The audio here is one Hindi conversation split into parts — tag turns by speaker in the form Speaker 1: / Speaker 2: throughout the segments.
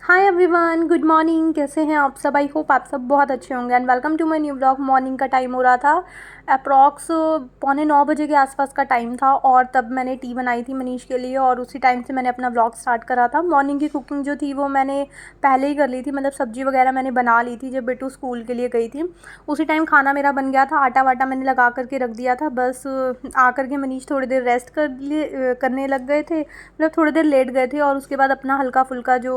Speaker 1: Hi everyone, good morning. कैसे हैं आप सब? आई होप आप सब बहुत अच्छे होंगे and welcome to my new blog. Morning का टाइम हो रहा था अप्रॉक्स 8:45 के आसपास का टाइम था और तब मैंने टी बनाई थी मनीष के लिए और उसी टाइम से मैंने अपना ब्लॉग स्टार्ट करा था। मॉर्निंग की कुकिंग जो थी वो मैंने पहले ही कर ली थी, मतलब सब्ज़ी वगैरह मैंने बना ली थी जब बेटू स्कूल के लिए गई थी। उसी टाइम खाना मेरा बन गया था, आटा वाटा मैंने लगा करके रख दिया था। बस आकर के मनीष थोड़ी देर रेस्ट करने लग गए थे, मतलब थोड़ी देर लेट गए थे और उसके बाद अपना हल्का फुल्का जो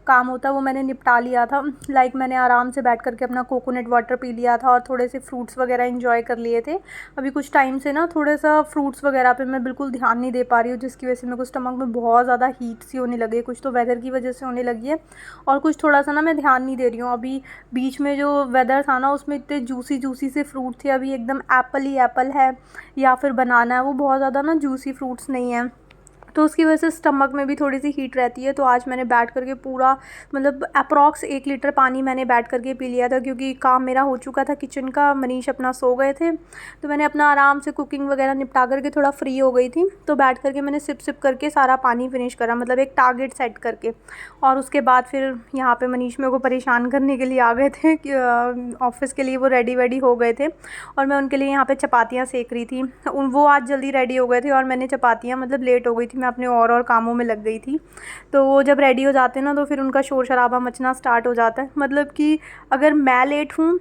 Speaker 1: काम होता है वो मैंने निपटा लिया था। लाइक मैंने आराम से बैठ करके अपना कोकोनट वाटर पी लिया था और थोड़े से फ्रूट्स वगैरह एंजॉय कर लिए थे। अभी कुछ टाइम से ना थोड़ा सा फ्रूट्स वगैरह पे मैं बिल्कुल ध्यान नहीं दे पा रही हूँ, जिसकी वजह से मेरे को स्टमक में बहुत ज़्यादा हीट सी होने लगी है। कुछ तो वेदर की वजह से होने लगी है और कुछ थोड़ा सा ना मैं ध्यान नहीं दे रही हूँ। अभी बीच में जो वेदर था ना उसमें इतने जूसी जूसी से फ्रूट थे। अभी एकदम एप्पल ही एप्पल है या फिर बनाना है, वो बहुत ज़्यादा ना जूसी फ्रूट्स नहीं है, तो उसकी वजह से स्टमक में भी थोड़ी सी हीट रहती है। तो आज मैंने बैठ करके पूरा मतलब अप्रॉक्स 1 लीटर पानी मैंने बैठ करके पी लिया था, क्योंकि काम मेरा हो चुका था किचन का। मनीष अपना सो गए थे तो मैंने अपना आराम से कुकिंग वगैरह निपटा करके थोड़ा फ्री हो गई थी। तो बैठ करके मैंने सिप सिप करके सारा पानी फिनिश करा, मतलब एक टारगेट सेट करके। और उसके बाद फिर यहाँ पे मनीष मेरे को परेशान करने के लिए आ गए थे कि ऑफिस के लिए वो रेडी वेडी हो गए थे और मैं उनके लिए यहाँ पे चपातियाँ सेक रही थी। वो आज जल्दी रेडी हो गए थे और मैंने चपातियाँ मतलब लेट हो गई थी, मैं अपने और कामों में लग गई थी। तो वो जब रेडी हो जाते हैं ना तो फिर उनका शोर शराबा मचना स्टार्ट हो जाता है। मतलब कि अगर मैं लेट हूँ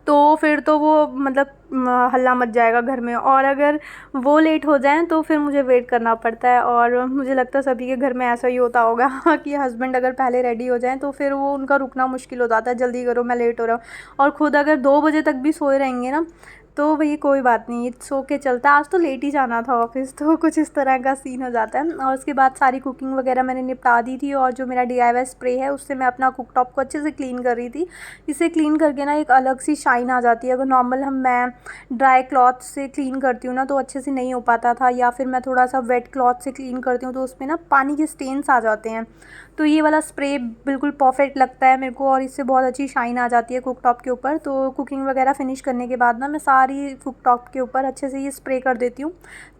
Speaker 1: तो फिर तो वो मतलब हल्ला मच जाएगा घर में, और अगर वो लेट हो जाएं तो फिर मुझे वेट करना पड़ता है। और मुझे लगता है सभी के घर में ऐसा ही होता होगा कि हस्बैंड अगर पहले रेडी हो जाएं तो फिर वो उनका रुकना मुश्किल हो जाता है, जल्दी करो मैं लेट हो रहा हूँ। और ख़ुद अगर 2 बजे तक भी सोए रहेंगे ना तो भई कोई बात नहीं, सो के चलता है। आज तो लेट ही जाना था ऑफ़िस, तो कुछ इस तरह का सीन हो जाता है। और उसके बाद सारी कुकिंग वगैरह मैंने निपटा दी थी और जो मेरा DIY स्प्रे है उससे मैं अपना कुकटॉप को अच्छे से क्लीन कर रही थी। इसे क्लीन करके ना एक अलग सी शाइन आ जाती है। अगर नॉर्मल मैं ड्राई क्लॉथ से क्लीन करती हूँ ना तो अच्छे से नहीं हो पाता था, या फिर मैं थोड़ा सा वेट क्लॉथ से क्लीन करती हूँ तो उसमें ना पानी के स्टेन्स आ जाते हैं। तो ये वाला स्प्रे बिल्कुल परफेक्ट लगता है मेरे को और इससे बहुत अच्छी शाइन आ जाती है कुकटॉप के ऊपर। तो कुकिंग वगैरह फिनिश करने के बाद ना मैं सारी कुकटॉप के ऊपर अच्छे से ये स्प्रे कर देती हूँ।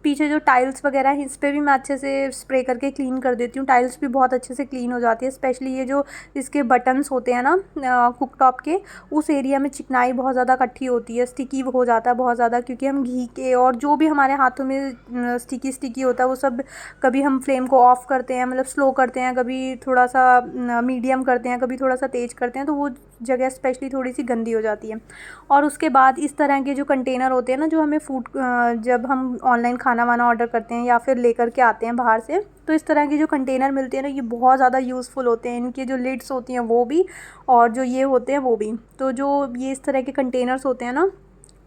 Speaker 1: पीछे जो टाइल्स वगैरह हैं इस पर भी मैं अच्छे से स्प्रे करके क्लीन कर देती हूँ। टाइल्स भी बहुत अच्छे से क्लीन हो जाती है, स्पेशली ये जो इसके बटन्स होते हैं ना कुकटॉप के, उस एरिया में चिकनाई बहुत ज़्यादा इकट्ठी होती है, स्टिकी हो जाता है बहुत ज़्यादा, क्योंकि हम घी के और जो भी हमारे हाथों में स्टिकी स्टिकी होता है वो सब कभी हम फ्लेम को ऑफ़ करते हैं, मतलब स्लो करते हैं, कभी थोड़ा सा मीडियम करते हैं, कभी थोड़ा सा तेज़ करते हैं, तो वो जगह स्पेशली थोड़ी सी गंदी हो जाती है। और उसके बाद इस तरह के जो कंटेनर होते हैं ना, जो हमें फूड जब हम ऑनलाइन खाना वाना ऑर्डर करते हैं या फिर लेकर के आते हैं बाहर से, तो इस तरह के जो कंटेनर मिलते हैं ना ये बहुत ज़्यादा यूज़फुल होते हैं। इनकी जो लिड्स होती हैं वो भी और जो ये होते हैं वो भी। तो जो ये इस तरह के कंटेनर्स होते हैं ना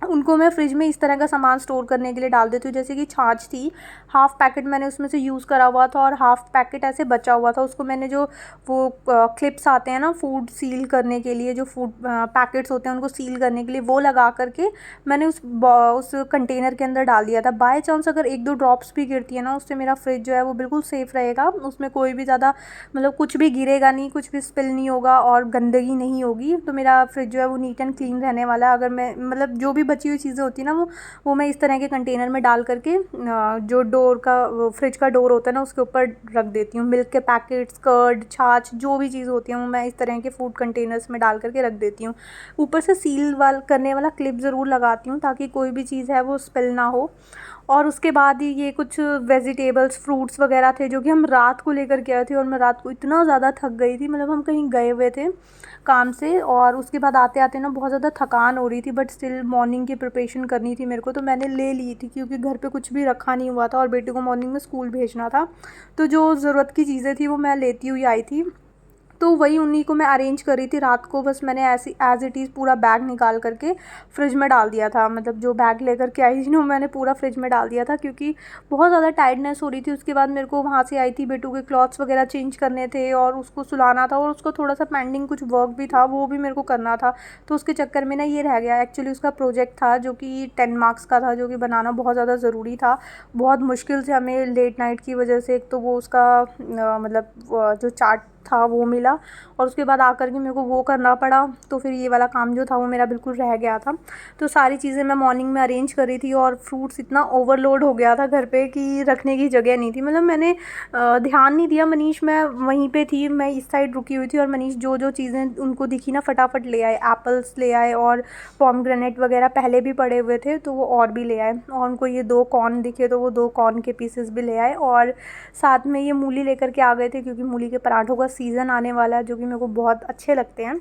Speaker 1: उनको मैं फ्रिज में इस तरह का सामान स्टोर करने के लिए डाल देती हूँ। जैसे कि छाछ थी, हाफ़ पैकेट मैंने उसमें से यूज़ करा हुआ था और हाफ़ पैकेट ऐसे बचा हुआ था। उसको मैंने जो वो क्लिप्स आते हैं ना फूड सील करने के लिए, जो फूड पैकेट्स होते हैं उनको सील करने के लिए, वो लगा करके मैंने उस कंटेनर के अंदर डाल दिया था। बाय चांस अगर 1-2 ड्रॉप्स भी गिरती है ना उससे मेरा फ्रिज जो है वो बिल्कुल सेफ़ रहेगा। उसमें कोई भी ज़्यादा मतलब कुछ भी गिरेगा नहीं, कुछ भी स्पिल नहीं होगा और गंदगी नहीं होगी। तो मेरा फ्रिज जो है वो नीट एंड क्लीन रहने वाला है। अगर मैं मतलब जो भी बची हुई चीज़ें होती हैं ना वो मैं इस तरह के कंटेनर में डाल करके जो डोर का फ्रिज का डोर होता है ना उसके ऊपर रख देती हूँ। मिल्क के पैकेट्स, कर्ड, छाछ, जो भी चीज़ होती हैं वो मैं इस तरह के फूड कंटेनर्स में डाल करके रख देती हूँ। ऊपर से सील करने वाला क्लिप ज़रूर लगाती हूँ ताकि कोई भी चीज़ है वो स्पिल ना हो। और उसके बाद ही ये कुछ वेजिटेबल्स, फ्रूट्स वगैरह थे जो कि हम रात को लेकर के आए थे और मैं रात को इतना ज़्यादा थक गई थी, मतलब हम कहीं गए हुए थे काम से और उसके बाद आते आते ना बहुत ज़्यादा थकान हो रही थी, बट स्टिल मॉर्निंग की प्रिपरेशन करनी थी मेरे को, तो मैंने ले ली थी क्योंकि घर पे कुछ भी रखा नहीं हुआ था और बेटे को मॉर्निंग में स्कूल भेजना था। तो जो ज़रूरत की चीज़ें थी वो मैं लेती हुई आई थी। तो वही उन्हीं को मैं अरेंज कर रही थी रात को। बस मैंने ऐसी एज़ इट इज़ पूरा बैग निकाल करके फ्रिज में डाल दिया था, मतलब जो बैग लेकर के आई थी ना मैंने पूरा फ्रिज में डाल दिया था क्योंकि बहुत ज़्यादा टायर्डनेस हो रही थी। उसके बाद मेरे को वहाँ से आई थी, बेटू के क्लॉथ्स वगैरह चेंज करने थे और उसको सुलाना था और उसको थोड़ा सा पेंडिंग कुछ वर्क भी था, वो भी मेरे को करना था। तो उसके चक्कर में ना ये रह गया। एक्चुअली उसका प्रोजेक्ट था जो कि 10 मार्क्स का था, जो कि बनाना बहुत ज़्यादा ज़रूरी था। बहुत मुश्किल से हमें लेट नाइट की वजह से, एक तो वो उसका मतलब जो चार्ट था वो मिला, और उसके बाद आकर के मेरे को वो करना पड़ा, तो फिर ये वाला काम जो था वो मेरा बिल्कुल रह गया था। तो सारी चीज़ें मैं मॉर्निंग में अरेंज कर रही थी, और फ्रूट्स इतना ओवरलोड हो गया था घर पे कि रखने की जगह नहीं थी। मतलब मैंने ध्यान नहीं दिया, मनीष मैं वहीं पे थी, मैं इस साइड रुकी हुई थी, और मनीष जो जो चीज़ें उनको दिखी ना फटाफट ले आए। एप्पल्स ले आए और पॉमग्रेनेट वगैरह पहले भी पड़े हुए थे तो वो और भी ले आए, और उनको ये 2 कॉर्न दिखे तो वो 2 कॉर्न के पीसेस भी ले आए, और साथ में ये मूली लेकर के आ गए थे, क्योंकि मूली के पराठों का सीज़न आने वाला है, जो कि मेरे को बहुत अच्छे लगते हैं।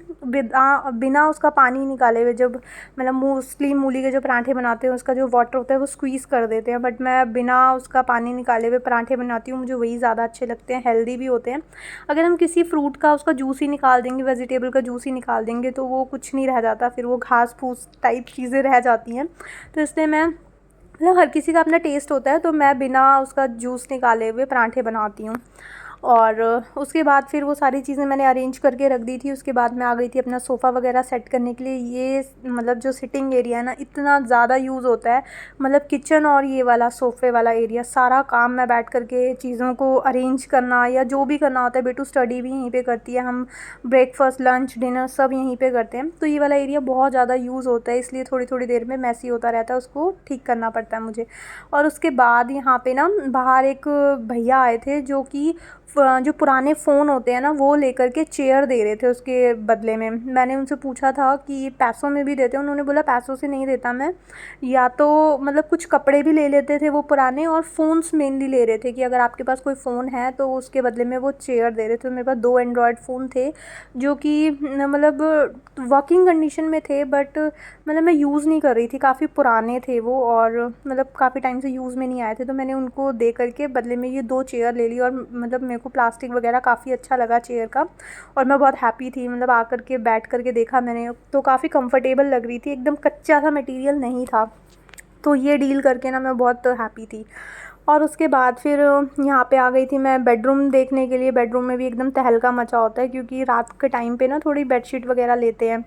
Speaker 1: बिना उसका पानी निकाले हुए, जब मतलब मोस्टली मूली के जो पराठे बनाते हैं उसका जो वाटर होता है वो स्क्वीज़ कर देते हैं, बट मैं बिना उसका पानी निकाले हुए पराठे बनाती हूँ, मुझे वही ज़्यादा अच्छे लगते हैं, हेल्दी भी होते हैं। अगर हम किसी फ्रूट का उसका जूस ही निकाल देंगे, वेजिटेबल का जूस ही निकाल देंगे, तो वो कुछ नहीं रह जाता, फिर वो घास फूस टाइप चीज़ें रह जाती हैं। तो इसलिए मैं मतलब हर किसी का अपना टेस्ट होता है, तो मैं बिना उसका जूस निकाले हुए पराठे बनाती हूँ। और उसके बाद फिर वो सारी चीज़ें मैंने अरेंज करके रख दी थी। उसके बाद मैं आ गई थी अपना सोफ़ा वगैरह सेट करने के लिए। ये मतलब जो सिटिंग एरिया है ना, इतना ज़्यादा यूज़ होता है, मतलब किचन और ये वाला सोफ़े वाला एरिया, सारा काम मैं बैठ करके चीज़ों को अरेंज करना या जो भी करना होता है। बेटू स्टडी भी यहीं पे करती है, हम ब्रेकफास्ट लंच डिनर सब यहीं पे करते हैं, तो ये वाला एरिया बहुत ज़्यादा यूज़ होता है, इसलिए थोड़ी थोड़ी देर में मैसी होता रहता है, उसको ठीक करना पड़ता है मुझे। और उसके बाद यहाँ पे ना बाहर एक भैया आए थे, जो कि जो पुराने फ़ोन होते हैं ना वो लेकर के चेयर दे रहे थे उसके बदले में। मैंने उनसे पूछा था कि पैसों में भी देते हैं? उन्होंने बोला पैसों से नहीं देता मैं, या तो मतलब कुछ कपड़े भी ले लेते थे वो पुराने, और फ़ोन्स मेनली ले रहे थे कि अगर आपके पास कोई फ़ोन है तो उसके बदले में वो चेयर दे रहे थे। मेरे पास 2 एंड्रॉयड फ़ोन थे जो कि मतलब वर्किंग कंडीशन में थे, बट मतलब मैं यूज़ नहीं कर रही थी, काफ़ी पुराने थे वो, और मतलब काफ़ी टाइम से यूज़ में नहीं आए थे, तो मैंने उनको दे करके बदले में ये 2 चेयर ले ली। और मतलब मेरे को प्लास्टिक वगैरह काफ़ी अच्छा लगा चेयर का, और मैं बहुत हैप्पी थी। मतलब आकर के बैठ कर के देखा मैंने तो काफ़ी कंफर्टेबल लग रही थी, एकदम कच्चा सा मटेरियल नहीं था, तो ये डील करके ना मैं बहुत हैप्पी थी। और उसके बाद फिर यहाँ पे आ गई थी मैं बेडरूम देखने के लिए। बेडरूम में भी एकदम तहलका मचा होता है, क्योंकि रात के टाइम पे ना थोड़ी बेडशीट वगैरह लेते हैं,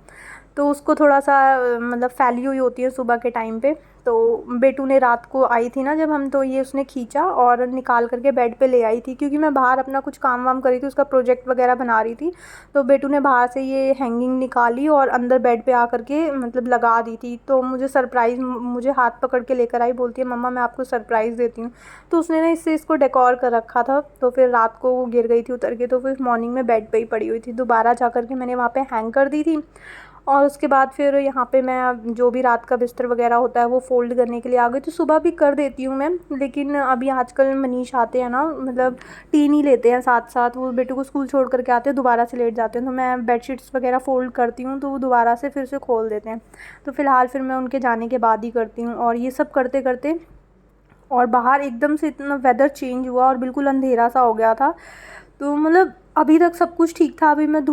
Speaker 1: तो उसको थोड़ा सा मतलब फैली हुई होती है सुबह के टाइम पे। तो बेटू ने रात को आई थी ना जब हम, तो ये उसने खींचा और निकाल करके बेड पे ले आई थी, क्योंकि मैं बाहर अपना कुछ काम वाम करी थी, उसका प्रोजेक्ट वगैरह बना रही थी, तो बेटू ने बाहर से ये हैंगिंग निकाली और अंदर बेड पे आ करके मतलब लगा दी थी। तो मुझे सरप्राइज़, मुझे हाथ पकड़ के लेकर आई, बोलती है मम्मा मैं आपको सरप्राइज़ देती हूँ। तो उसने ना इससे इसको डेकोर कर रखा था, तो फिर रात को वो गिर गई थी उतर के, तो फिर मॉर्निंग में बेड पे ही पड़ी हुई थी। दोबारा जा कर के मैंने वहाँ पे हैंग कर दी थी। और उसके बाद फिर यहाँ पे मैं जो भी रात का बिस्तर वगैरह होता है वो फ़ोल्ड करने के लिए आ गई। तो सुबह भी कर देती हूँ मैं, लेकिन अभी आजकल मनीष आते हैं ना, मतलब टीन ही लेते हैं साथ साथ, वो बेटू को स्कूल छोड़ करके आते हैं, दोबारा से लेट जाते हैं, तो मैं बेडशीट्स वगैरह फ़ोल्ड करती हूँ तो वो दोबारा से फिर से खोल देते हैं। तो फ़िलहाल फिर मैं उनके जाने के बाद ही करती हूँ। और ये सब करते करते, और बाहर एकदम से इतना वेदर चेंज हुआ और बिल्कुल अंधेरा सा हो गया था। तो मतलब अभी तक सब कुछ ठीक था, अभी मैं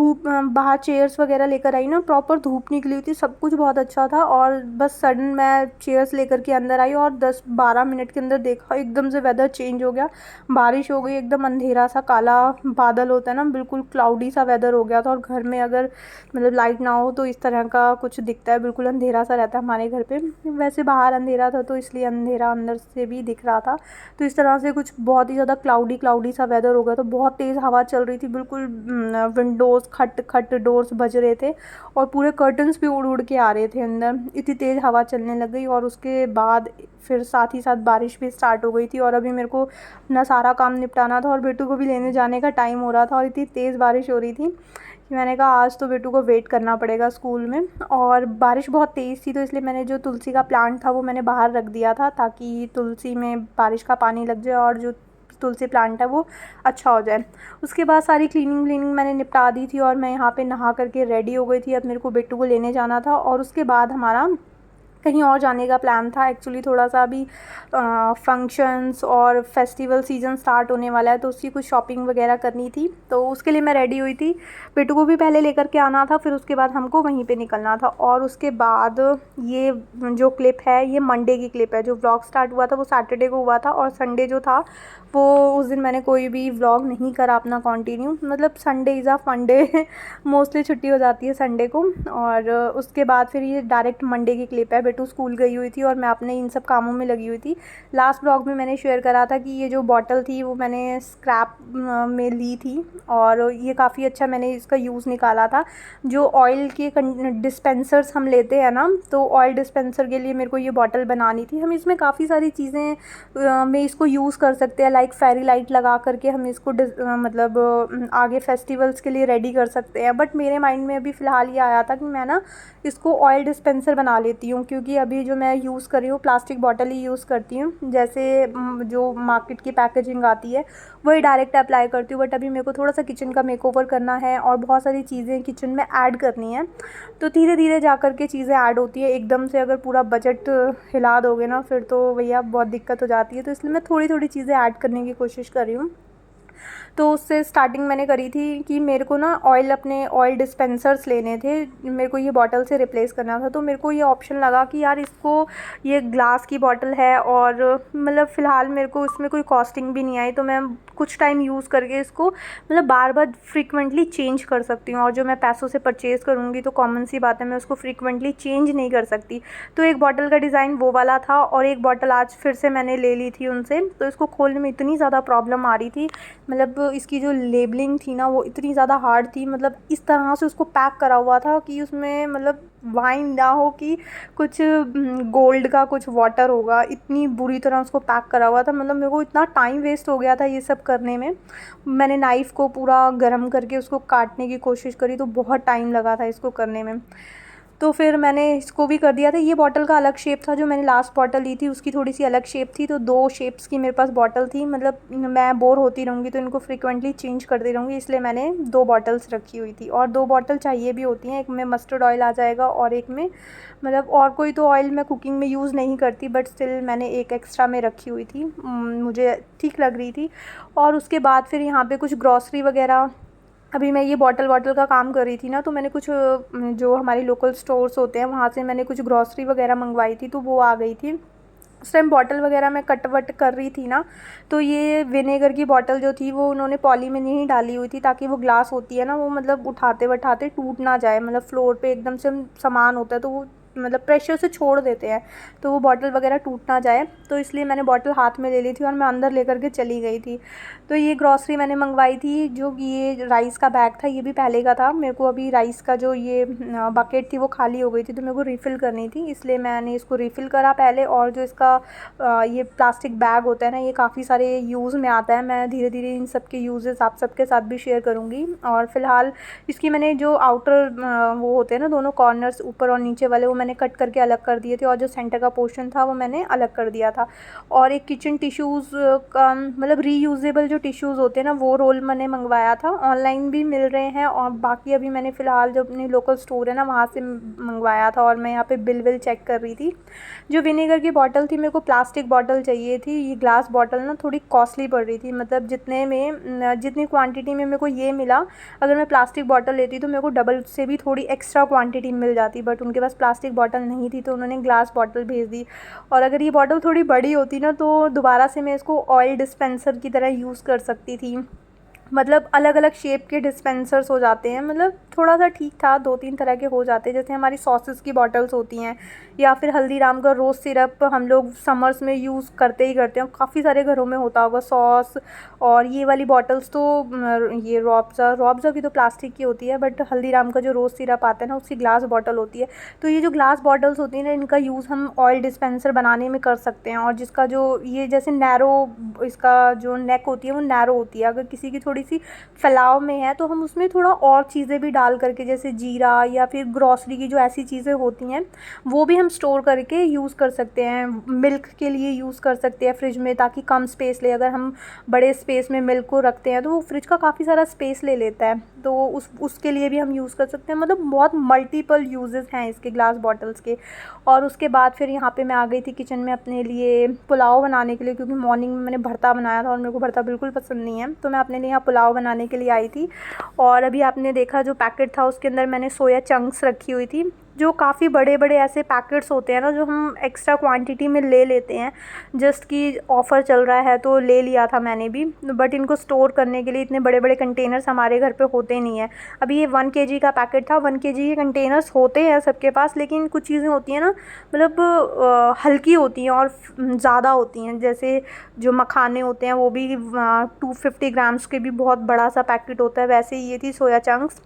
Speaker 1: बाहर चेयर्स वगैरह लेकर आई ना, प्रॉपर धूप निकली हुई थी, सब कुछ बहुत अच्छा था, और बस सडन मैं चेयर्स लेकर के अंदर आई और 10-12 मिनट के अंदर देखा एकदम से वेदर चेंज हो गया, बारिश हो गई, एकदम अंधेरा सा काला बादल होता है ना, बिल्कुल क्लाउडी सा वेदर हो गया था। और घर में अगर मतलब लाइट ना हो तो इस तरह का कुछ दिखता है, बिल्कुल अंधेरा सा रहता है हमारे घर पे। वैसे बाहर अंधेरा था तो इसलिए अंधेरा अंदर से भी दिख रहा था। तो इस तरह से कुछ बहुत ही ज़्यादा क्लाउडी क्लाउडी सा वेदर हो गया, तो बहुत तेज़ हवा चल रही थी, बिल्कुल विंडोज़ खट खट डोर्स बज रहे थे, और पूरे कर्टन्स भी उड़ उड़ के आ रहे थे अंदर, इतनी तेज़ हवा चलने लग गई। और उसके बाद फिर साथ ही साथ बारिश भी स्टार्ट हो गई थी, और अभी मेरे को अपना सारा काम निपटाना था और बेटू को भी लेने जाने का टाइम हो रहा था, और इतनी तेज़ बारिश हो रही थी कि मैंने कहा आज तो बेटू को वेट करना पड़ेगा स्कूल में। और बारिश बहुत तेज़ थी, तो इसलिए मैंने जो तुलसी का प्लांट था वो मैंने बाहर रख दिया था, ताकि तुलसी में बारिश का पानी लग जाए और जो तुलसी प्लांट है वो अच्छा हो जाए। उसके बाद सारी क्लीनिंग मैंने निपटा दी थी, और मैं यहाँ पे नहा करके रेडी हो गई थी। अब मेरे को बेटू को लेने जाना था, और उसके बाद हमारा कहीं और जाने का प्लान था। एक्चुअली थोड़ा सा अभी फंक्शंस और फेस्टिवल सीज़न स्टार्ट होने वाला है, तो उसकी कुछ शॉपिंग वगैरह करनी थी, तो उसके लिए मैं रेडी हुई थी। बेटू को भी पहले लेकर के आना था, फिर उसके बाद हमको वहीं पे निकलना था। और उसके बाद ये जो क्लिप है ये मंडे की क्लिप है। जो व्लॉग स्टार्ट हुआ था वो सैटरडे को हुआ था, और संडे जो था वो उस दिन मैंने कोई भी व्लॉग नहीं करा अपना कंटिन्यू, मतलब Sunday is a fun day mostly छुट्टी हो जाती है संडे को। और उसके बाद फिर ये डायरेक्ट मंडे की क्लिप है। बेटू स्कूल गई हुई थी और मैं अपने इन सब कामों में लगी हुई थी। लास्ट ब्लॉग में मैंने शेयर करा था कि ये जो बॉटल थी वो मैंने स्क्रैप में ली थी और ये काफ़ी अच्छा मैंने इसका यूज़ निकाला था। जो ऑयल के डिस्पेंसर्स हम लेते हैं ना, तो ऑयल डिस्पेंसर के लिए मेरे को ये बॉटल बनानी थी। हम इसमें काफ़ी सारी चीज़ें में इसको यूज़ कर सकते हैं, लाइक फेरी लाइट लगा करके हम इसको मतलब आगे फेस्टिवल्स के लिए रेडी कर सकते हैं। बट मेरे माइंड में अभी फ़िलहाल ये आया था कि मैं ना इसको ऑयल डिस्पेंसर बना लेती हूँ, क्योंकि अभी जो मैं यूज़ कर रही हूँ प्लास्टिक बॉटल ही यूज़ करती हूँ। जैसे जो मार्केट की पैकेजिंग आती है वही डायरेक्ट अप्लाई करती हूँ। बट अभी मेरे को थोड़ा सा किचन का मेकओवर करना है और बहुत सारी चीज़ें किचन में ऐड करनी है, तो धीरे धीरे जा कर के चीज़ें ऐड होती है। एकदम से अगर पूरा बजट हिला दोगे ना फिर तो भैया बहुत दिक्कत हो जाती है। तो इसलिए मैं थोड़ी थोड़ी चीज़ें ऐड करने की कोशिश कर रही हूँ। तो उससे स्टार्टिंग मैंने करी थी कि मेरे को ना अपने ऑयल डिस्पेंसर्स लेने थे, मेरे को ये बॉटल से रिप्लेस करना था। तो मेरे को ये ऑप्शन लगा कि यार इसको, ये ग्लास की बॉटल है और मतलब फ़िलहाल मेरे को इसमें कोई कॉस्टिंग भी नहीं आई, तो मैं कुछ टाइम यूज़ करके इसको मतलब बार बार फ्रीक्वेंटली चेंज कर सकती हूँ। और जो मैं पैसों से परचेज़ करूँगी तो कॉमन सी बात है मैं उसको फ्रीक्वेंटली चेंज नहीं कर सकती। तो एक बॉटल का डिज़ाइन वो वाला था और एक बॉटल आज फिर से मैंने ले ली थी उनसे। तो इसको खोलने में इतनी ज़्यादा प्रॉब्लम आ रही थी, मतलब इसकी जो लेबलिंग थी ना वो इतनी ज़्यादा हार्ड थी। मतलब इस तरह से उसको पैक करा हुआ था कि उसमें मतलब वाइन ना हो कि कुछ गोल्ड का कुछ वाटर होगा, इतनी बुरी तरह उसको पैक करा हुआ था। मतलब मेरे को इतना टाइम वेस्ट हो गया था ये सब करने में। मैंने नाइफ़ को पूरा गर्म करके उसको काटने की कोशिश करी तो बहुत टाइम लगा था इसको करने में। तो फिर मैंने इसको भी कर दिया था। ये बॉटल का अलग शेप था, जो मैंने लास्ट बॉटल ली थी उसकी थोड़ी सी अलग शेप थी। तो 2 शेप्स की मेरे पास बॉटल थी, मतलब मैं बोर होती रहूँगी तो इनको फ्रीक्वेंटली चेंज करती रहूँगी, इसलिए मैंने 2 बॉटल्स रखी हुई थी। और 2 बॉटल चाहिए भी होती हैं, एक में मस्टर्ड ऑयल आ जाएगा और एक में मतलब और कोई तो ऑयल मैं कुकिंग में यूज़ नहीं करती, बट स्टिल मैंने एक एक्स्ट्रा में रखी हुई थी, मुझे ठीक लग रही थी। और उसके बाद फिर यहाँ पे कुछ ग्रॉसरी वगैरह, अभी मैं ये बॉटल वॉटल का काम कर रही थी ना, तो मैंने कुछ जो हमारे लोकल स्टोर्स होते हैं वहाँ से मैंने कुछ ग्रॉसरी वगैरह मंगवाई थी, तो वो आ गई थी। उस टाइम बॉटल वगैरह मैं कट वट कर रही थी ना, तो ये विनेगर की बॉटल जो थी वो उन्होंने पॉली में नहीं डाली हुई थी, ताकि वो ग्लास होती है ना वो मतलब उठाते वठाते टूट ना जाए। मतलब फ्लोर पे एकदम से सामान होता है तो वो मतलब प्रेशर से छोड़ देते हैं, तो वो बॉटल वगैरह टूट ना जाए, तो इसलिए मैंने बॉटल हाथ में ले ली थी और मैं अंदर लेकर के चली गई थी। तो ये ग्रॉसरी मैंने मंगवाई थी। जो ये राइस का बैग था ये भी पहले का था, मेरे को अभी राइस का जो ये बकेट थी वो खाली हो गई थी, तो मेरे को रिफ़िल करनी थी, इसलिए मैंने इसको रिफ़िल करा पहले। और जो इसका ये प्लास्टिक बैग होता है ना, ये काफ़ी सारे यूज़ में आता है। मैं धीरे धीरे इन सब के यूजेस आप सबके साथ भी शेयर करूँगी। और फ़िलहाल इसकी मैंने जो आउटर वो होते हैं ना दोनों कॉर्नर्स ऊपर और नीचे वाले, वो मैंने कट करके अलग कर दिए थे, और जो सेंटर का पोर्शन था वो मैंने अलग कर दिया था। और एक किचन टिश्यूज़ का मतलब रीयूजेबल जो टिश्यूज़ होते हैं ना वो रोल मैंने मंगवाया था, ऑनलाइन भी मिल रहे हैं, और बाकी अभी मैंने फ़िलहाल जो अपनी लोकल स्टोर है ना वहाँ से मंगवाया था। और मैं यहाँ पे बिल विल चेक कर रही थी। जो विनेगर की बॉटल थी, मेरे को प्लास्टिक बॉटल चाहिए थी, ये ग्लास बॉटल ना थोड़ी कॉस्टली पड़ रही थी। मतलब जितनी क्वांटिटी में मेरे को ये मिला, अगर मैं प्लास्टिक बॉटल लेती तो मेरे को डबल से भी थोड़ी एक्स्ट्रा क्वांटिटी मिल जाती, बट उनके पास प्लास्टिक बॉटल नहीं थी तो उन्होंने ग्लास बॉटल भेज दी। और अगर ये बॉटल थोड़ी बड़ी होती ना तो दोबारा से मैं इसको ऑयल डिस्पेंसर की तरह यूज़ कर सकती थी। मतलब अलग अलग शेप के डिस्पेंसर्स हो जाते हैं, मतलब थोड़ा सा ठीक था, 2-3 तरह के हो जाते हैं। जैसे हमारी सॉसेस की बॉटल्स होती हैं, या फिर हल्दीराम का रोज़ सिरप हम लोग समर्स में यूज़ करते ही करते हैं, काफ़ी सारे घरों में होता होगा सॉस। और ये वाली बॉटल्स तो ये रूअफ़ज़ा की तो प्लास्टिक की होती है, बट हल्दीराम का जो रोज़ सिरप आता है ना उसकी ग्लास बॉटल होती है। तो ये जो ग्लास बॉटल्स होती हैं ना, इनका यूज़ हम ऑयल डिस्पेंसर बनाने में कर सकते हैं। और जिसका जो ये जैसे नैरो, इसका जो नेक होती है वो नैरो होती है, अगर किसी की थोड़ी सी फैलाव में है तो हम उसमें थोड़ा और चीज़ें भी डाल करके, जैसे जीरा या फिर ग्रॉसरी की जो ऐसी चीज़ें होती हैं वो भी हम स्टोर करके यूज़ कर सकते हैं। मिल्क के लिए यूज़ कर सकते हैं फ्रिज में, ताकि कम स्पेस ले। अगर हम बड़े स्पेस में मिल्क को रखते हैं तो वो फ्रिज का काफ़ी सारा स्पेस ले लेता है, तो उसके लिए भी हम यूज़ कर सकते हैं। मतलब बहुत मल्टीपल यूजेस हैं इसके ग्लास बॉटल्स के। और उसके बाद फिर यहाँ पे मैं आ गई थी किचन में अपने लिए पुलाव बनाने के लिए, क्योंकि मॉर्निंग में मैंने भरता बनाया था और मेरे को भरता बिल्कुल पसंद नहीं है, तो मैं अपने लिए यहाँ पुलाव बनाने के लिए आई थी। और अभी आपने देखा जो पैकेट था उसके अंदर मैंने सोया चंक्स रखी हुई थी, जो काफ़ी बड़े बड़े ऐसे पैकेट्स होते हैं ना, जो हम एक्स्ट्रा क्वांटिटी में ले लेते हैं, जस्ट कि ऑफ़र चल रहा है तो ले लिया था मैंने भी, बट इनको स्टोर करने के लिए इतने बड़े बड़े कंटेनर्स हमारे घर पे होते नहीं है। अभी ये 1 केजी का पैकेट था, 1 केजी के कंटेनर्स होते हैं सबके पास, लेकिन कुछ चीज़ें होती हैं ना, मतलब हल्की होती हैं और ज़्यादा होती हैं। जैसे जो मखाने होते हैं वो भी 250 ग्राम्स के भी बहुत बड़ा सा पैकेट होता है, वैसे ही ये थी सोया चंक्स,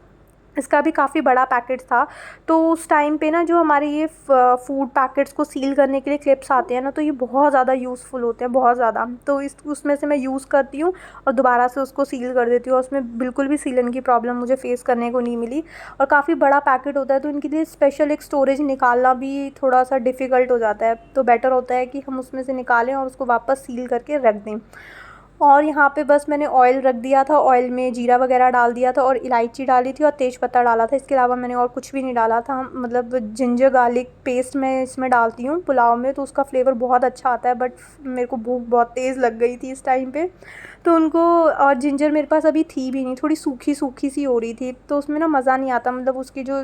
Speaker 1: इसका भी काफ़ी बड़ा पैकेट था। तो उस टाइम पे ना जो हमारे ये फूड पैकेट्स को सील करने के लिए क्लिप्स आते हैं ना, तो ये बहुत ज़्यादा यूज़फुल होते हैं, बहुत ज़्यादा। तो इस उसमें से मैं यूज़ करती हूँ और दोबारा से उसको सील कर देती हूँ, और उसमें बिल्कुल भी सीलन की प्रॉब्लम मुझे फ़ेस करने को नहीं मिली। और काफ़ी बड़ा पैकेट होता है, तो इनके लिए स्पेशल एक स्टोरेज निकालना भी थोड़ा सा डिफ़िकल्ट हो जाता है, तो बेटर होता है कि हम उसमें से निकालें और उसको वापस सील करके रख दें। और यहाँ पे बस मैंने ऑयल रख दिया था, ऑयल में जीरा वगैरह डाल दिया था और इलायची डाली थी और तेज़पत्ता डाला था। इसके अलावा मैंने और कुछ भी नहीं डाला था। मतलब जिंजर गार्लिक पेस्ट मैं इसमें डालती हूँ पुलाव में, तो उसका फ्लेवर बहुत अच्छा आता है, बट मेरे को भूख बहुत तेज़ लग गई थी इस टाइम पे, तो उनको, और जिंजर मेरे पास अभी थी भी नहीं, थोड़ी सूखी सूखी सी हो रही थी, तो उसमें ना मज़ा नहीं आता। मतलब उसकी जो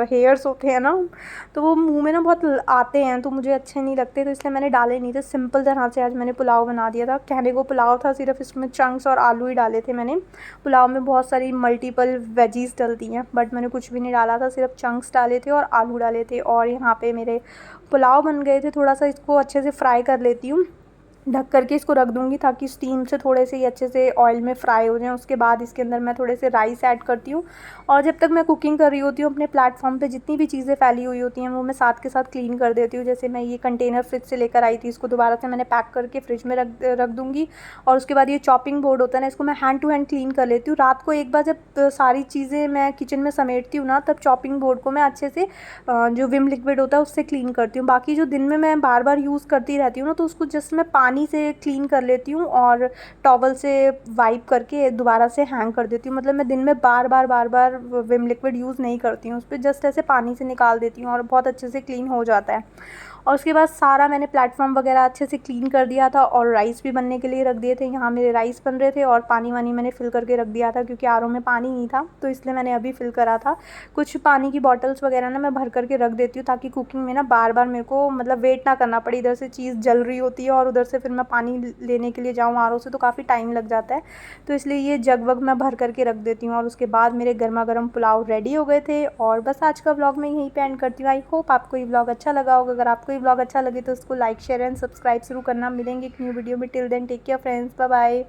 Speaker 1: हेयर्स होते हैं ना, तो वो मुँह में ना बहुत आते हैं, तो मुझे अच्छे नहीं लगते, तो इसलिए मैंने डाले नहीं थे। सिंपल तरह से आज मैंने पुलाव बना दिया था। कहने को पुलाव था, सिर्फ इसमें चंक्स और आलू ही डाले थे मैंने। पुलाव में बहुत सारी मल्टीपल वेजीज़ डलती हैं, बट मैंने कुछ भी नहीं डाला था, सिर्फ चंक्स डाले थे और आलू डाले थे। और यहाँ पे मेरे पुलाव बन गए थे। थोड़ा सा इसको अच्छे से फ्राई कर लेती हूँ, ढक करके इसको रख दूँगी, ताकि स्टीम से थोड़े से ही अच्छे से ऑयल में फ्राई हो जाएँ। उसके बाद इसके अंदर मैं थोड़े से राइस ऐड करती हूँ, और जब तक मैं कुकिंग कर रही होती हूँ अपने प्लेटफॉर्म पे जितनी भी चीज़ें फैली हुई होती हैं वो मैं साथ के साथ क्लीन कर देती हूँ। जैसे मैं ये कंटेनर फ्रिज से लेकर आई थी, इसको दोबारा से मैंने पैक करके फ्रिज में रख दूँगी। और उसके बाद ये चॉपिंग बोर्ड होता है ना, इसको मैं हैंड टू हैंड क्लीन कर लेती हूँ। रात को एक बार जब सारी चीज़ें मैं किचन में समेटती हूँ ना, तब चॉपिंग बोर्ड को मैं अच्छे से जो विम लिक्विड होता है उससे क्लीन करती हूँ। बाकी जो दिन में मैं बार बार यूज़ करती रहती हूँ ना, तो उसको जस्ट मैं पानी से क्लीन कर लेती हूँ और टॉवल से वाइप करके दोबारा से हैंग कर देती हूँ। मतलब मैं दिन में बार बार विम लिक्विड यूज़ नहीं करती हूँ उस पर, जस्ट ऐसे पानी से निकाल देती हूँ और बहुत अच्छे से क्लीन हो जाता है। और उसके बाद सारा मैंने प्लेटफॉर्म वगैरह अच्छे से क्लीन कर दिया था, और राइस भी बनने के लिए रख दिए थे। यहाँ मेरे राइस बन रहे थे, और पानी वानी मैंने फ़िल करके रख दिया था, क्योंकि आरओ में पानी नहीं था, तो इसलिए मैंने अभी फ़िल करा था। कुछ पानी की बॉटल्स वगैरह ना मैं भर करके रख देती हूँ, ताकि कुकिंग में ना बार बार मेरे को मतलब वेट ना करना पड़े। इधर से चीज़ जल रही होती है और उधर से फिर मैं पानी लेने के लिए जाऊँ आरओ से, तो काफ़ी टाइम लग जाता है। तो इसलिए ये जग वग मैं भर करके रख देती हूँ। और उसके बाद मेरे गर्मा गर्म पुलाव रेडी हो गए थे। और बस आज का व्लॉग मैं यहीं पे एंड करती हूँ। आई होप आपको ये व्लॉग अच्छा लगा होगा। अगर आपको ये व्लॉग अच्छा लगे तो उसको लाइक शेयर एंड सब्सक्राइब ज़रूर करना। मिलेंगे एक न्यू वीडियो में। Till then take care friends, bye bye.